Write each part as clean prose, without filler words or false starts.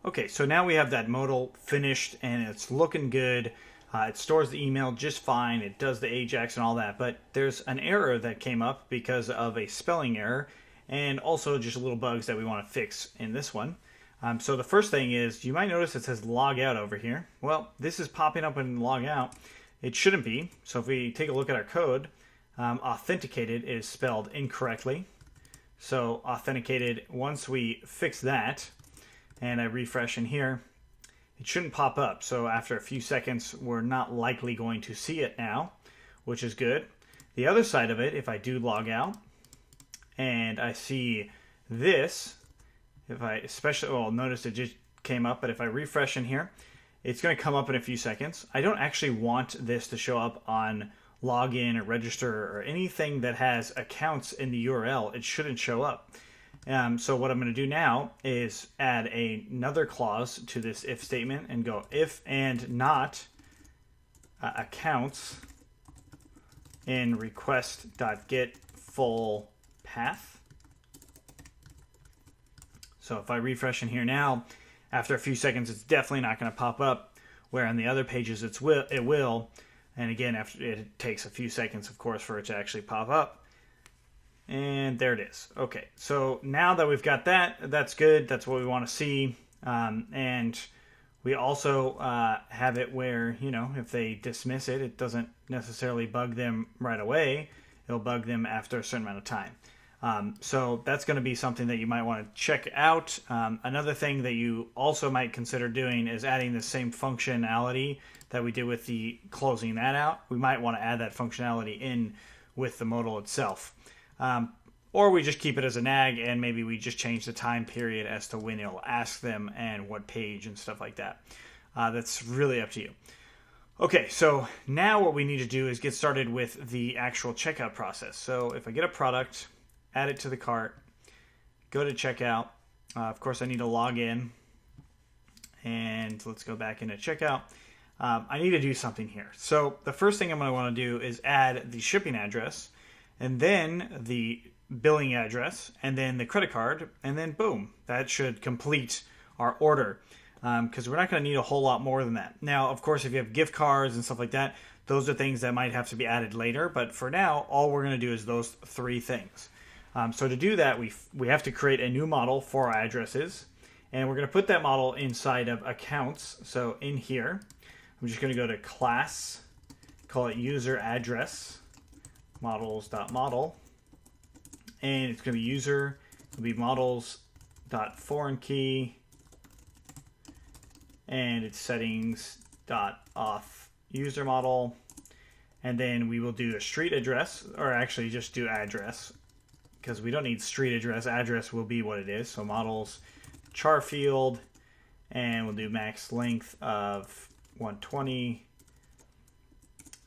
Okay, so now we have that modal finished and it's looking good. It stores the email just fine. It does the Ajax and all that, but there's an error that came up because of a spelling error and also just little bugs that we want to fix in this one. So the first thing is, you might notice it says log out over here. Well, this is popping up in log out. It shouldn't be. So if we take a look at our code, authenticated is spelled incorrectly. So authenticated, once we fix that, and I refresh in here, it shouldn't pop up. So after a few seconds, we're not likely going to see it now, which is good. The other side of it, if I do log out, and I see this, if I especially, well, notice it just came up, but if I refresh in here, it's going to come up in a few seconds. I don't actually want this to show up on login or register or anything that has accounts in the URL. It shouldn't show up. So what I'm going to do now is add another clause to this if statement and go if and not accounts in request.get full path. So if I refresh in here now, after a few seconds, it's definitely not going to pop up, where on the other pages it will. And again, after it takes a few seconds, of course, for it to actually pop up. And there it is. Okay, so now that we've got that, that's good. That's what we want to see. And we also have it where, you know, if they dismiss it, it doesn't necessarily bug them right away. It'll bug them after a certain amount of time. So that's going to be something that you might want to check out. Another thing that you also might consider doing is adding the same functionality that we did with the closing that out. We might want to add that functionality in with the modal itself. Or we just keep it as a nag and maybe we just change the time period as to when it'll ask them and what page and stuff like that. That's really up to you. Okay, so now what we need to do is get started with the actual checkout process. So if I get a product, add it to the cart, go to checkout. Of course, I need to log in. And let's go back into checkout. I need to do something here. So the first thing I'm going to want to do is add the shipping address, and then the billing address, and then the credit card, and then boom, that should complete our order, because we're not going to need a whole lot more than that. Now, of course, if you have gift cards and stuff like that, those are things that might have to be added later, but for now, all we're going to do is those three things. So to do that, we have to create a new model for our addresses, and we're going to put that model inside of accounts. So in here, I'm just going to go to class, call it user address, models.model, and it's going to be user, it'll be models.foreign key, and it's settings.auth user model, and then we will do a street address, or actually just do address, because we don't need street address. Address will be what it is. So models char field, and we'll do max length of 120,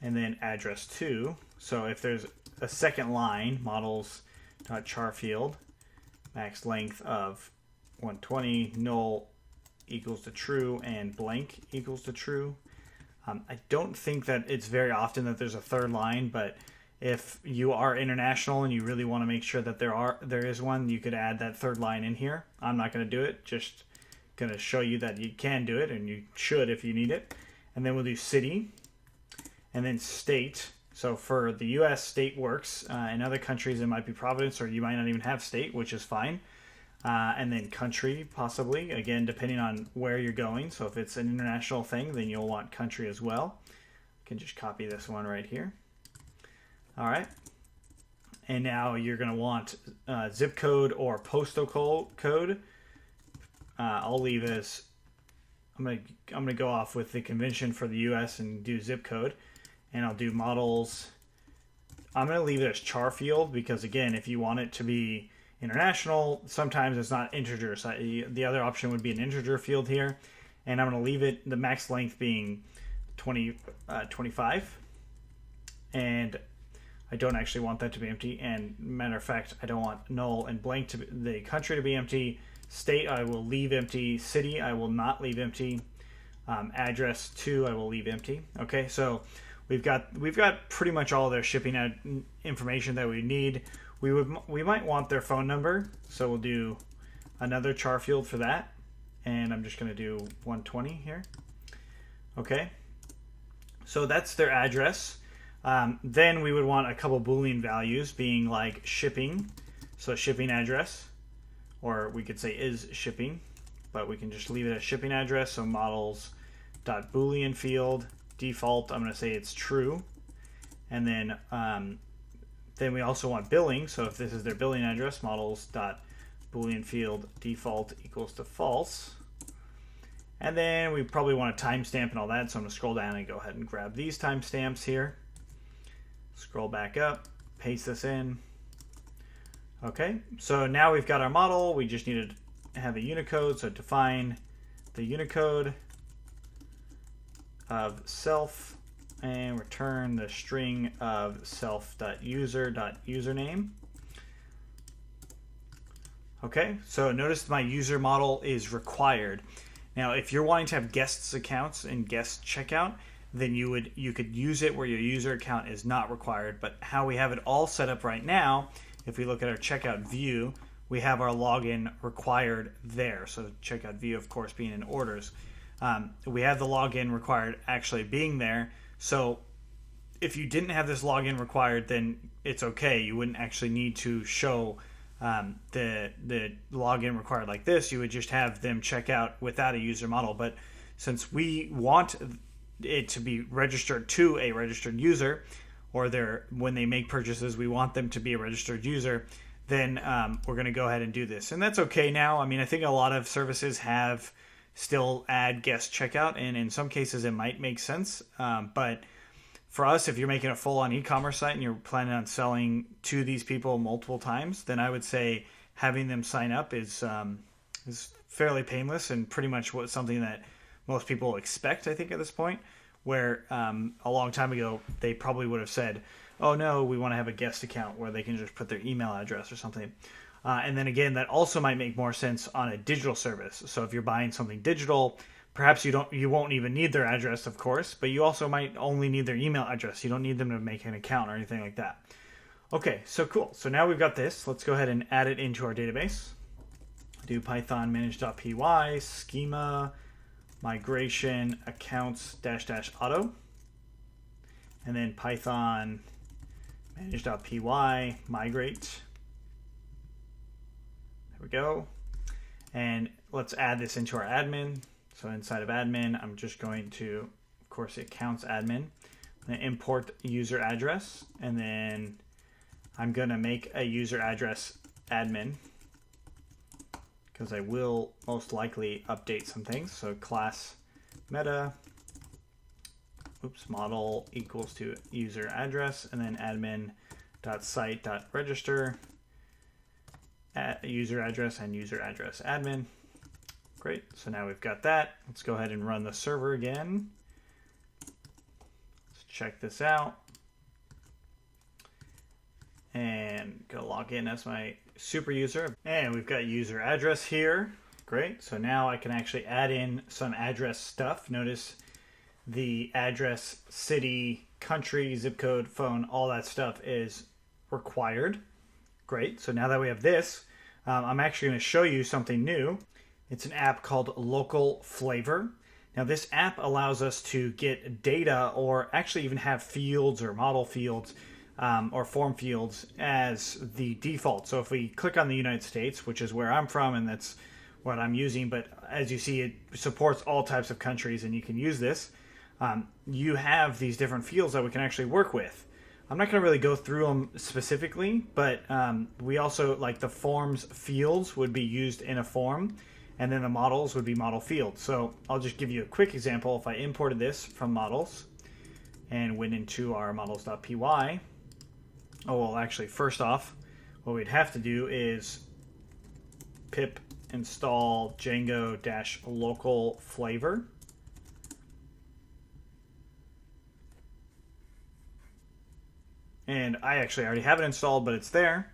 and then address 2. So if there's a second line, models.char field, max length of 120, null equals to true, and blank equals to true. I don't think that it's very often that there's a third line, but if you are international and you really want to make sure that there is one, you could add that third line in here. I'm not going to do it, just going to show you that you can do it, and you should if you need it. And then we'll do city, and then state. So for the U.S., state works. In other countries, it might be province, or you might not even have state, which is fine. And then country, possibly, again, depending on where you're going. So if it's an international thing, then you'll want country as well. You can just copy this one right here. All right. And now you're going to want zip code or postal code. I'll leave as, I'm going to go off with the convention for the U.S. and do zip code. And I'll do models. I'm going to leave it as char field because, again, if you want it to be international, sometimes it's not integers. The other option would be an integer field here. And I'm going to leave it, the max length being 25. And I don't actually want that to be empty. And matter of fact, I don't want null and blank to be, the country to be empty. State, I will leave empty. City, I will not leave empty. Address 2, I will leave empty. Okay, so we've got pretty much all their shipping information that we need. We might want their phone number, so we'll do another char field for that. and I'm just going to do 120 here. Okay, so that's their address. Then we would want a couple Boolean values being like shipping, so shipping address, or we could say is shipping, but we can just leave it as shipping address. So models.boolean field default, I'm going to say it's true, and then we also want billing. So if this is their billing address, models.boolean field default equals to false. And then we probably want a timestamp and all that, so I'm going to scroll down and go ahead and grab these timestamps here. Scroll back up, paste this in. Okay, so now we've got our model. We just need to have a Unicode, so define the Unicode of self and return the string of self.user.username. Okay, so notice my user model is required. Now, if you're wanting to have guests accounts and guest checkout, then you could use it where your user account is not required. But how we have it all set up right now, if we look at our checkout view, we have our login required there. So checkout view, of course, being in orders. We have the login required actually being there. So if you didn't have this login required, then it's okay. You wouldn't actually need to show the login required like this. You would just have them check out without a user model. But since we want it to be registered to a registered user, or when they make purchases, we want them to be a registered user, then we're going to go ahead and do this. And that's okay now. I mean, I think a lot of services have still add guest checkout, and in some cases it might make sense. But for us, if you're making a full-on e-commerce site and you're planning on selling to these people multiple times, then I would say having them sign up is fairly painless and pretty much something that most people expect, I think, at this point, where a long time ago they probably would have said, oh no, we want to have a guest account where they can just put their email address or something. And then again, that also might make more sense on a digital service. So if you're buying something digital, perhaps you won't even need their address, of course, but you also might only need their email address. You don't need them to make an account or anything like that. Okay, so cool. So now we've got this. Let's go ahead and add it into our database. Do Python manage.py schema migration accounts -- auto, and then Python manage.py migrate. There we go. And let's add this into our admin. So inside of admin, I'm just going to, of course, accounts admin. I'm going to import user address, and then I'm going to make a user address admin because I will most likely update some things. So class meta, model equals to user address, and then admin.site.register user address and user address admin. Great, so now we've got that. Let's go ahead and run the server again. Let's check this out. And go log in as my super user. And we've got user address here. Great, so now I can actually add in some address stuff. Notice the address, city, country, zip code, phone, all that stuff is required. Great, so now that we have this, I'm actually going to show you something new. It's an app called Local Flavor. Now this app allows us to get data, or actually even have fields or model fields or form fields as the default. So if we click on the United States, which is where I'm from and that's what I'm using, but as you see, it supports all types of countries and you can use this. You have these different fields that we can actually work with. I'm not going to really go through them specifically, but we also, like the forms fields would be used in a form, and then the models would be model fields. So I'll just give you a quick example. If I imported this from models and went into our models.py, well, actually, first off, what we'd have to do is pip install Django-local flavor. And I actually already have it installed, but it's there.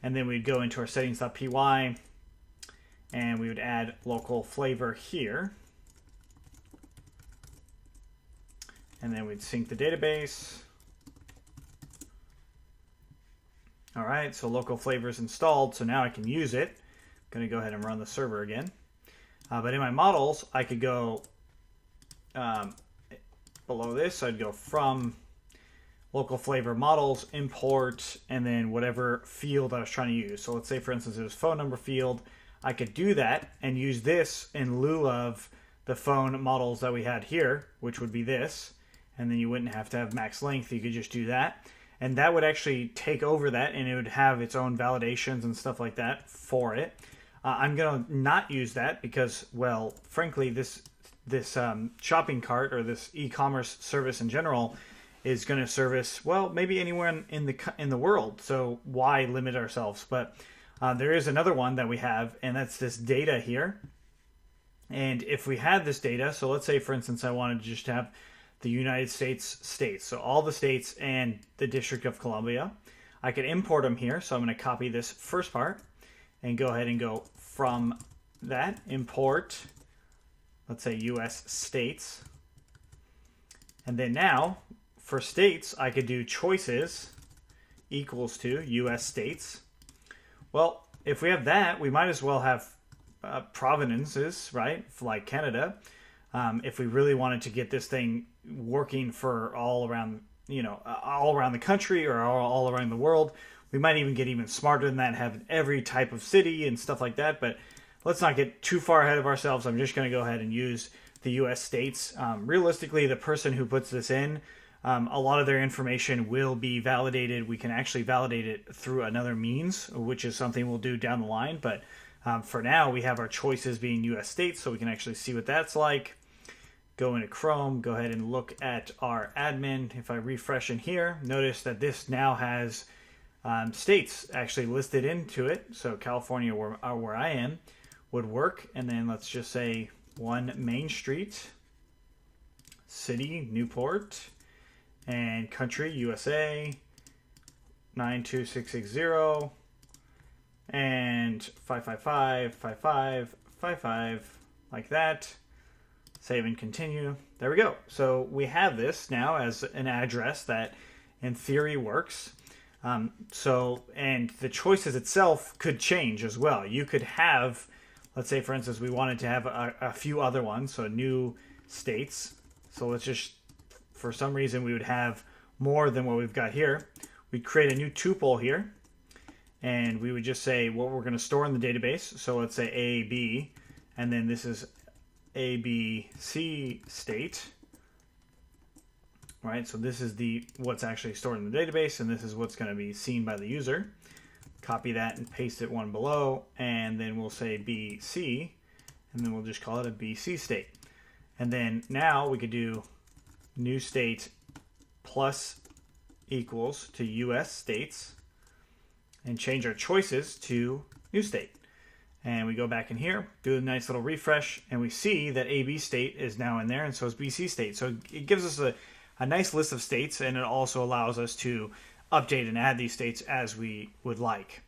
And then we'd go into our settings.py and we would add local flavor here. And then we'd sync the database. All right, so local flavor is installed, so now I can use it. I'm going to go ahead and run the server again. But in my models, I could go below this. So I'd go from local flavor models, import, and then whatever field I was trying to use. So let's say, for instance, it was phone number field. I could do that and use this in lieu of the phone models that we had here, which would be this. And then you wouldn't have to have max length. You could just do that. And that would actually take over that, and it would have its own validations and stuff like that for it. I'm going to not use that because, well, frankly, this shopping cart or this e-commerce service in general is going to service, well, maybe anywhere in the world. So why limit ourselves? But there is another one that we have, and that's this data here. And if we had this data, so let's say, for instance, I wanted to just have the United States states, so all the states and the District of Columbia, I could import them here. So I'm going to copy this first part and go ahead and go from that, import, let's say US states. And then now, for states, I could do choices equals to US states. Well, if we have that, we might as well have provinces, right? Like Canada. If we really wanted to get this thing working for all around, all around the country or all around the world, we might even get even smarter than that, have every type of city and stuff like that. But let's not get too far ahead of ourselves. I'm just going to go ahead and use the US states. Realistically, the person who puts this in, a lot of their information will be validated. We can actually validate it through another means, which is something we'll do down the line. But for now, we have our choices being US states, so we can actually see what that's like. Go into Chrome, go ahead and look at our admin. If I refresh in here, notice that this now has states actually listed into it. So California, where I am, would work. And then let's just say 1 Main Street, city, Newport, and country, USA, 92660, and 555, 55, 55, like that. Save and continue. There we go. So we have this now as an address that in theory works. And the choices itself could change as well. You could have, let's say, for instance, we wanted to have a few other ones, so new states. So let's just, for some reason, we would have more than what we've got here. We'd create a new tuple here, and we would just say what we're going to store in the database. So let's say A, B, and then this is A, B, C state. Right, so this is what's actually stored in the database, and this is what's going to be seen by the user. Copy that and paste it one below, and then we'll say BC, and then we'll just call it a BC state. And then now we could do new state plus equals to US states, and change our choices to new state. And we go back in here, do a nice little refresh, and we see that AB state is now in there, and so is BC state. So it gives us a nice list of states, and it also allows us to update and add these states as we would like.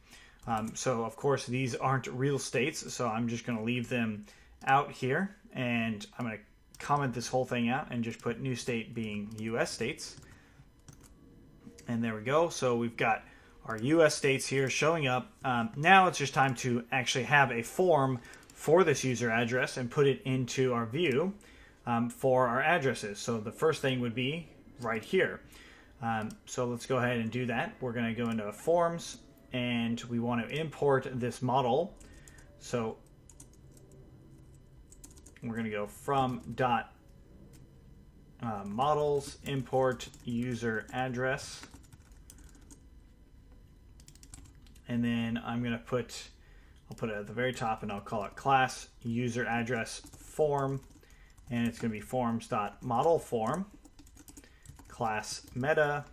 So, of course, these aren't real states, so I'm just going to leave them out here, and I'm going to comment this whole thing out and just put new state being US states. And there we go. So we've got our US states here showing up. Now it's just time to actually have a form for this user address and put it into our view for our addresses. So the first thing would be right here. So let's go ahead and do that. We're going to go into forms, and we want to import this model. So we're going to go from models, import user address. And then I'm going to I'll put it at the very top, and I'll call it class user address form. And it's going to be forms.modelForm, class meta,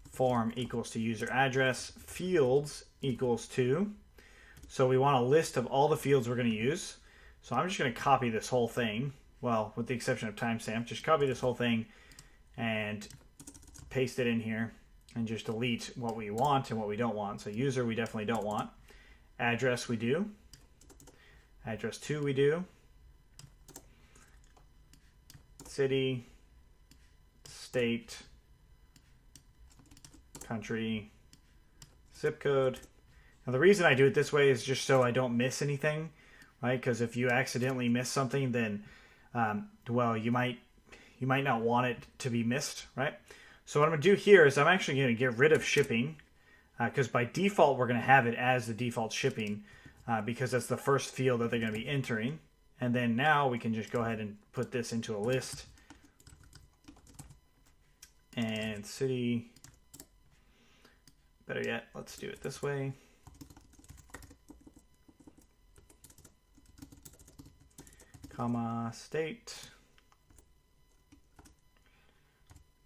form equals to user address, fields equals to. So we want a list of all the fields we're going to use. So I'm just going to copy this whole thing. Well, with the exception of timestamp, just copy this whole thing and paste it in here, and just delete what we want and what we don't want. So user we definitely don't want. Address we do. Address 2 we do. City, state, country, zip code. Now the reason I do it this way is just so I don't miss anything right? Because if you accidentally miss something, then well, you might not want it to be missed, right? So what I'm going to do here is I'm actually going to get rid of shipping, because by default we're going to have it as the default shipping, because that's the first field that they're going to be entering. And then now we can just go ahead and put this into a list. And city, better yet, let's do it this way. Comma, state,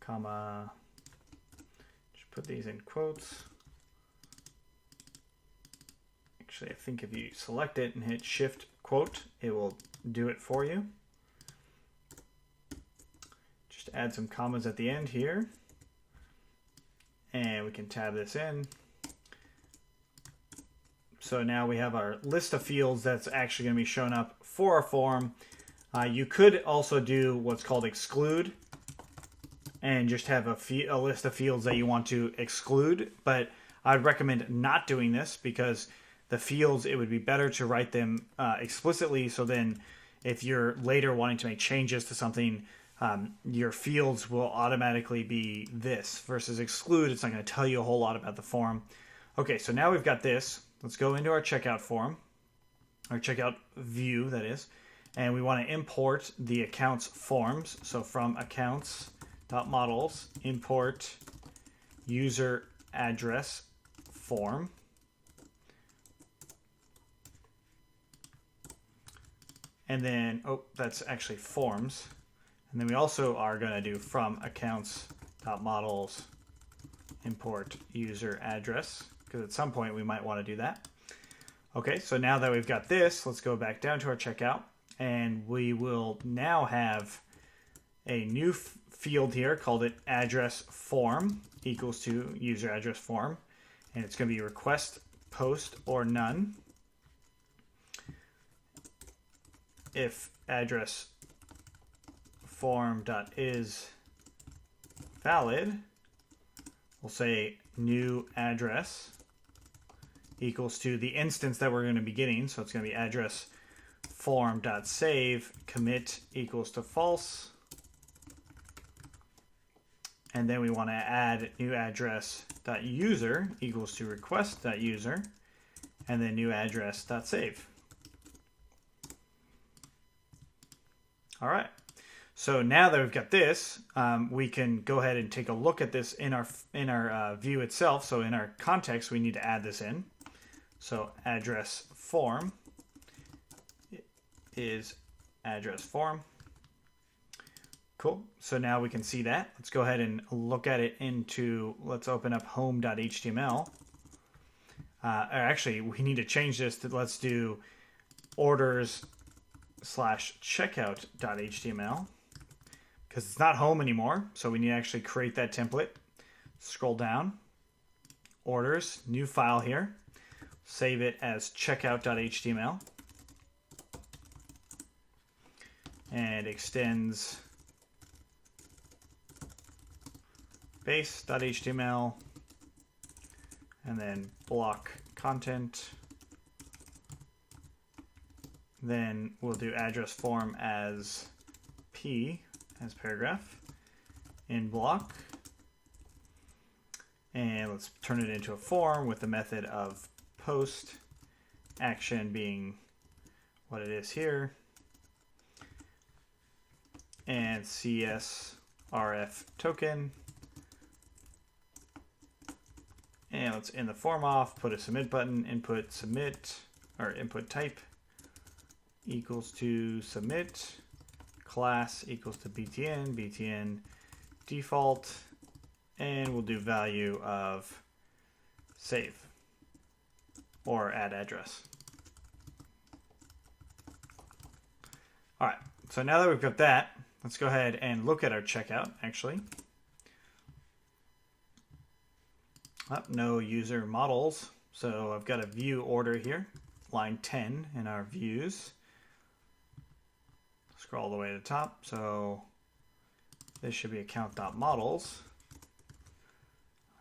comma, just put these in quotes. Actually, I think if you select it and hit shift quote, it will do it for you. Just add some commas at the end here. And we can tab this in. So now we have our list of fields that's actually going to be shown up for our form. You could also do what's called exclude and just have a list of fields that you want to exclude. But I'd recommend not doing this, because the fields, it would be better to write them explicitly. So then if you're later wanting to make changes to something, your fields will automatically be this, versus exclude. It's not going to tell you a whole lot about the form. Okay, so now we've got this. Let's go into our checkout form, our checkout view, that is, and we want to import the accounts forms. So from accounts.models, import user address form. And then, oh, that's actually forms. And then we also are going to do from accounts.models, import user address, because at some point we might want to do that. Okay, so now that we've got this, let's go back down to our checkout, and we will now have a new field here called it address form equals to user address form, and it's going to be request, post, or none. If address form.is valid, we'll say new address equals to the instance that we're going to be getting. So it's going to be address form.save commit equals to false. And then we want to add new address.user equals to request.user, and then new address.save. All right. So now that we've got this, we can go ahead and take a look at this in our view itself. So in our context, we need to add this in. So address form is address form. Cool. So now we can see that. Let's go ahead and look at it let's open up home.html. Actually, we need to change this to, let's do orders/checkout.html, because it's not home anymore. So we need to actually create that template. Scroll down, orders, new file here. Save it as checkout.html. And extends base.html, and then block content. Then we'll do address form as P, as paragraph, in block. And let's turn it into a form with the method of post, action being what it is here, and CSRF token. And let's end the form off, put a submit button, input submit, or input type equals to submit, class equals to btn, btn default, and we'll do value of save or add address. All right, so now that we've got that, let's go ahead and look at our checkout actually. No user models. So I've got a view order here, line 10 in our views. Scroll all the way to the top. So this should be account.models.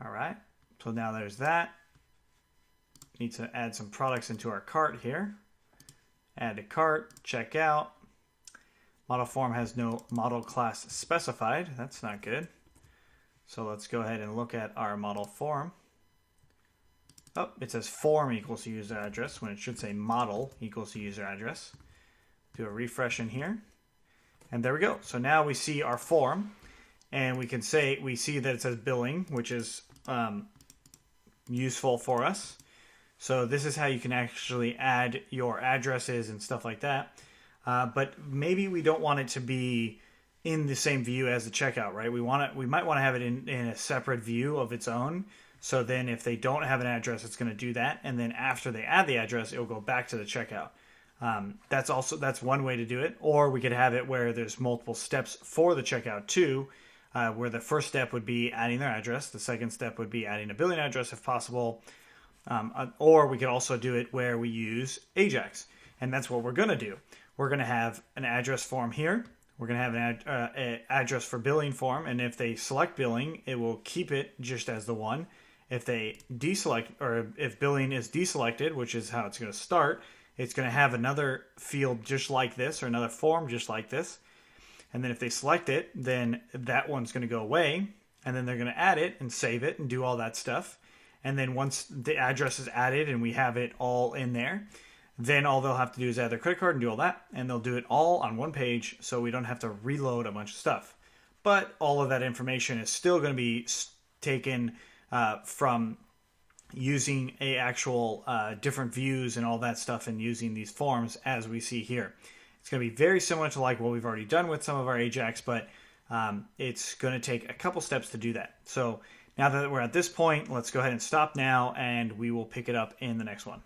All right. So now there's that. Need to add some products into our cart here. add to cart, check out. Model form has no model class specified. That's not good. So let's go ahead and look at our model form. Oh, it says form equals user address when it should say model equals user address. Do a refresh in here. And there we go. So now we see our form, and we see that it says billing, which is useful for us. So this is how you can actually add your addresses and stuff like that. But maybe we don't want it to be in the same view as the checkout, right? We might want to have it in a separate view of its own. So then if they don't have an address, it's going to do that. And then after they add the address, it will go back to the checkout. That's one way to do it. Or we could have it where there's multiple steps for the checkout too, where the first step would be adding their address. The second step would be adding a billing address if possible. Or we could also do it where we use Ajax. And that's what we're going to do. We're going to have an address form here. We're going to have an address for billing form. And if they select billing, it will keep it just as the one. If they deselect, or if billing is deselected, which is how it's going to start, it's going to have another field just like this, or another form just like this. And then if they select it, then that one's going to go away. And then they're going to add it and save it and do all that stuff. And then once the address is added and we have it all in there, then all they'll have to do is add their credit card and do all that. And they'll do it all on one page, so we don't have to reload a bunch of stuff. But all of that information is still going to be taken from using a actual different views and all that stuff, and using these forms as we see here. It's going to be very similar to like what we've already done with some of our Ajax, but it's going to take a couple steps to do that. So now that we're at this point, let's go ahead and stop now, and we will pick it up in the next one.